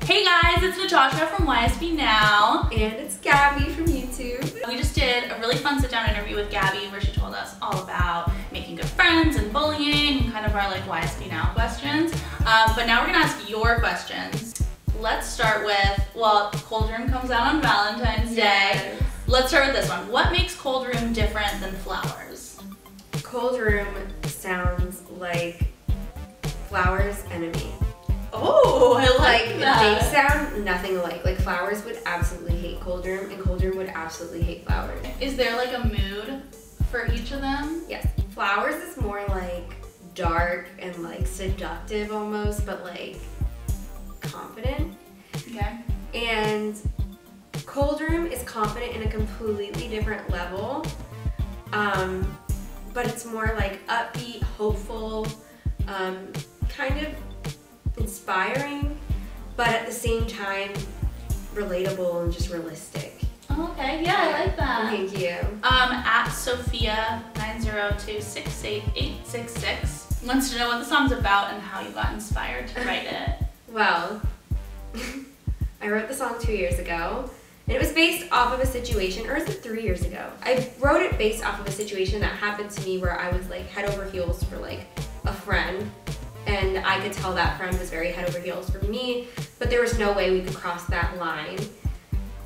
Hey guys, it's Natasha from YSBnow. And it's Gabi from YouTube. We just did a really fun sit-down interview with Gabi where she told us all about making good friends and bullying and kind of our like YSBnow questions. But now we're gonna ask your questions. Let's start with, well, Cold Room comes out on Valentine's Day. Yes. Let's start with this one. What makes Cold Room different than Flowers? Cold Room sounds like Flowers' enemy. Oh, I like that. They sound nothing alike. Like Flowers would absolutely hate Cold Room and Cold Room would absolutely hate Flowers. Is there like a mood for each of them? Yes. Flowers is more like dark and like seductive almost, but like confident. Okay. And Cold Room is confident in a completely different level. But it's more like upbeat, hopeful, kind of inspiring, but at the same time relatable and just realistic. Oh, okay, yeah, I like that. Thank you. At Sophia 902-688-866 wants to know what the song's about and how you got inspired to write it. Well, I wrote the song 2 years ago, and it was based off of a situation, or is it 3 years ago? I wrote it based off of a situation that happened to me where I was like head over heels for like a friend, and I could tell that friend was very head over heels for me, but there was no way we could cross that line.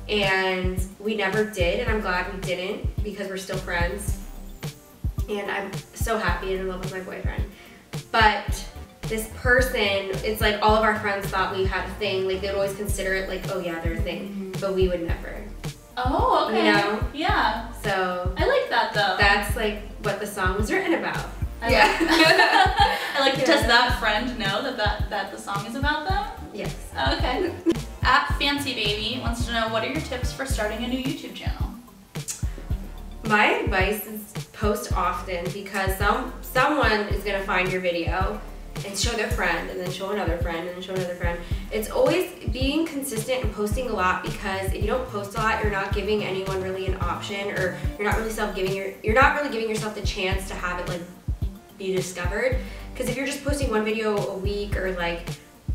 And we never did, and I'm glad we didn't because we're still friends. And I'm so happy and in love with my boyfriend. But this person, it's like all of our friends thought we had a thing. Like they would always consider it like, oh yeah, they're a thing. But we would never. Oh, okay. You know? Yeah. So I like that though. that's like what the song was written about. I like does that friend know that the song is about them? Yes. Okay. At Fancy Baby wants to know what are your tips for starting a new YouTube channel? My advice is post often because someone is gonna find your video and show their friend and then show another friend and then show another friend. It's always being consistent and posting a lot, because if you don't post a lot, you're not giving anyone really an option, or you're not really giving yourself the chance to have it like be discovered. Because if you're just posting one video a week, or like,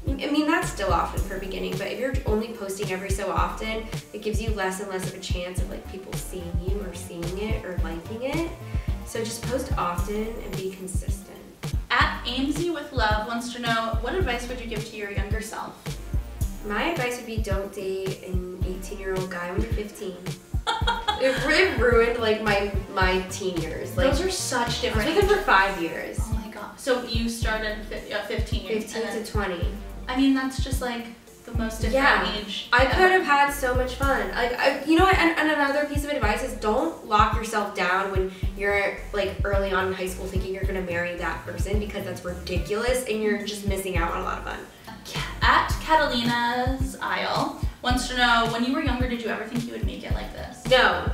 I mean that's still often for beginning, but if you're only posting every so often, it gives you less and less of a chance of like people seeing you or seeing it or liking it. So just post often and be consistent. At Amesy with Love wants to know what advice would you give to your younger self? My advice would be don't date an 18-year-old guy when you're 15. It really ruined like my teen years. Like, those are such different. I was with him for 5 years. Oh my god. So you started 15 years. 15 to 20. I mean, that's just like the most different age. I could have had so much fun. Like, you know what? And another piece of advice is don't lock yourself down when you're like early on in high school thinking you're gonna marry that person, because that's ridiculous and you're just missing out on a lot of fun. At Catalina's Isle wants to know, when you were younger, did you ever think you would make it like this? No.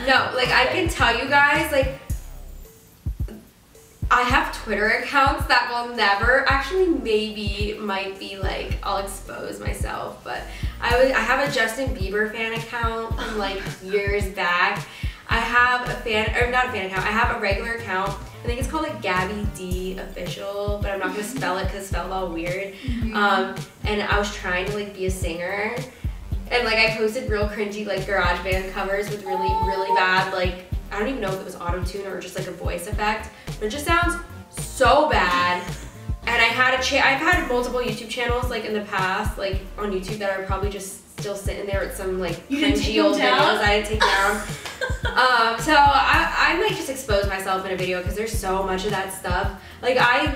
No. Like I can tell you guys, like, I have Twitter accounts that will never, actually maybe might be like, I'll expose myself, but I have a Justin Bieber fan account from like years back. I have a not a fan account, I have a regular account. I think it's called like Gabi D official, but I'm not gonna spell it because it's spelled all weird. And I was trying to like be a singer, and like I posted real cringy like garage band covers with really bad, like, I don't even know if it was auto-tune or just like a voice effect, but it just sounds so bad. And I've had multiple YouTube channels like in the past, like on YouTube, that are probably just still sitting there with some like cringy old videos I didn't take down. So I might just expose myself in a video because there's so much of that stuff. Like I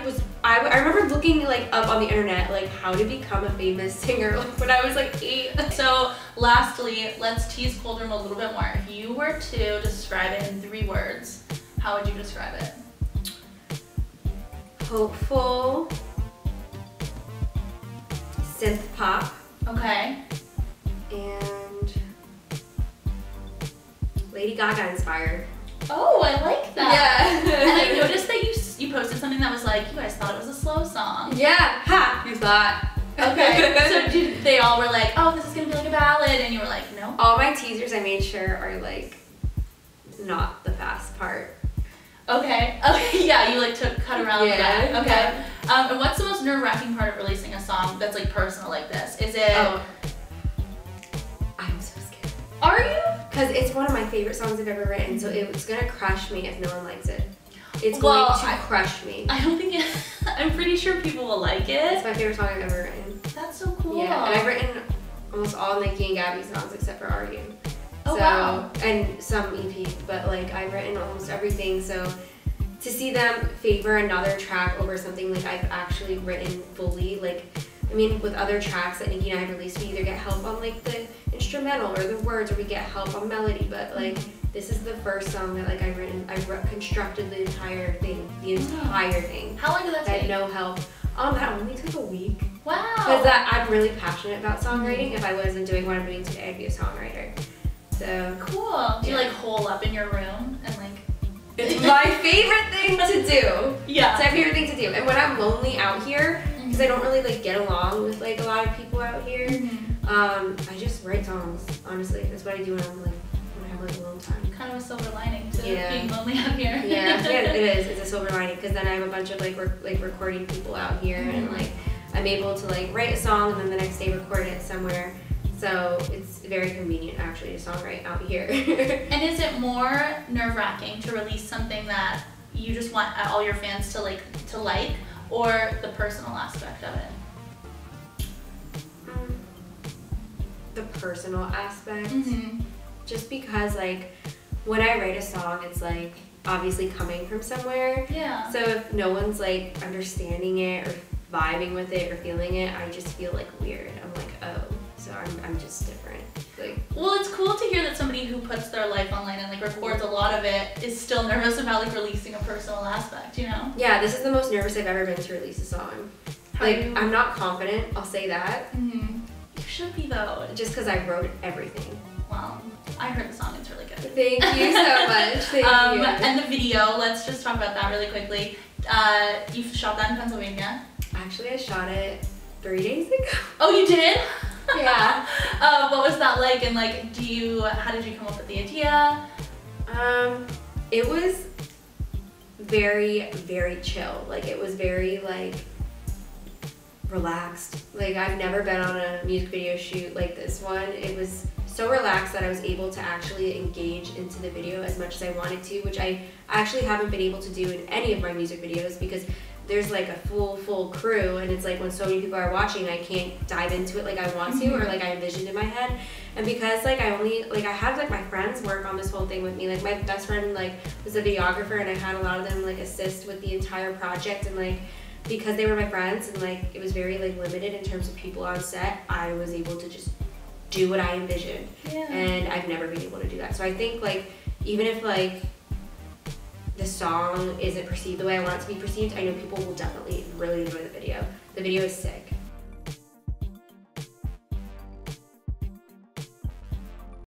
remember looking like up on the internet like how to become a famous singer like when I was like 8. So lastly, let's tease Cold Room a little bit more. If you were to describe it in 3 words, how would you describe it? Hopeful, synth pop. Okay. And Lady Gaga inspired. Oh, I like that. Yeah. And I noticed that you posted something that was like, you guys thought it was a slow song. Yeah, ha, you thought. Okay, so they all were like, oh, this is gonna be like a ballad, and you were like, no. All my teasers I made sure are like not the fast part. Okay. Okay. Yeah, you like cut around yeah, that. Okay. And what's the most nerve-wracking part of releasing a song that's like personal like this? Is it? Oh. I'm so scared. Are you? Because it's one of my favorite songs I've ever written, so it's gonna crush me if no one likes it. It's Well, going to crush me. I don't think it. I'm pretty sure people will like it. It's my favorite song I've ever written. That's so cool. Yeah, and I've written almost all Nikki and Gabi songs except for Are You. Oh, wow. And some EP, but like I've written almost everything, so to see them favor another track over something like I've actually written fully, like, I mean, with other tracks that Nikki and I have released, we either get help on like the instrumental or the words, or we get help on melody, but like this is the first song that like I've written, constructed the entire thing, How long did that I take? had no help. That only took a week. Wow. Because I'm really passionate about songwriting. If I wasn't doing what I'm doing today, I'd be a songwriter. So Cool. Do you Yeah. like hole up in your room and like? it's my favorite thing to do. Yeah. It's my favorite thing to do. And when I'm lonely out here, because I don't really like get along with like a lot of people out here, I just write songs. Honestly, that's what I do when I'm like when I have like alone time. Kind of a silver lining to Yeah. being lonely out here. Yeah, it is. It's a silver lining because then I have a bunch of like recording people out here, and like I'm able to like write a song and then the next day record it somewhere. So it's very convenient actually to songwrite out here. And is it more nerve-wracking to release something that you just want all your fans to like, or the personal aspect of it? The personal aspect. Mm-hmm. Just because like when I write a song, it's like obviously coming from somewhere. Yeah. So if no one's like understanding it or vibing with it or feeling it, I just feel like weird. I'm like, oh, so I'm just different. Like, Well, it's cool to hear that somebody who puts their life online and like records a lot of it is still nervous about like releasing a personal aspect, you know? yeah, this is the most nervous I've ever been to release a song. I'm not confident, I'll say that. Mm-hmm. You should be though. Just because I wrote everything. Well, I heard the song, it's really good. Thank you so much. Thank you. And the video, let's just talk about that really quickly. You shot that in Pennsylvania. Actually, I shot it 3 days ago. Oh, you did? Yeah. What was that like? And like, how did you come up with the idea? It was very, very chill. Like, it was very like relaxed. Like, I've never been on a music video shoot like this one. It was so relaxed that I was able to actually engage into the video as much as I wanted to, which I actually haven't been able to do in any of my music videos because there's like a full crew, and it's like when so many people are watching, I can't dive into it like I want to or like I envisioned in my head. And because like I had like my friends work on this whole thing with me. Like my best friend like was a videographer, and I had a lot of them like assist with the entire project, and like because they were my friends and like it was very like limited in terms of people on set, I was able to just do what I envisioned. Yeah. And I've never been able to do that. So I think like even if like the song isn't perceived the way I want it to be perceived, I know people will definitely really enjoy the video. The video is sick.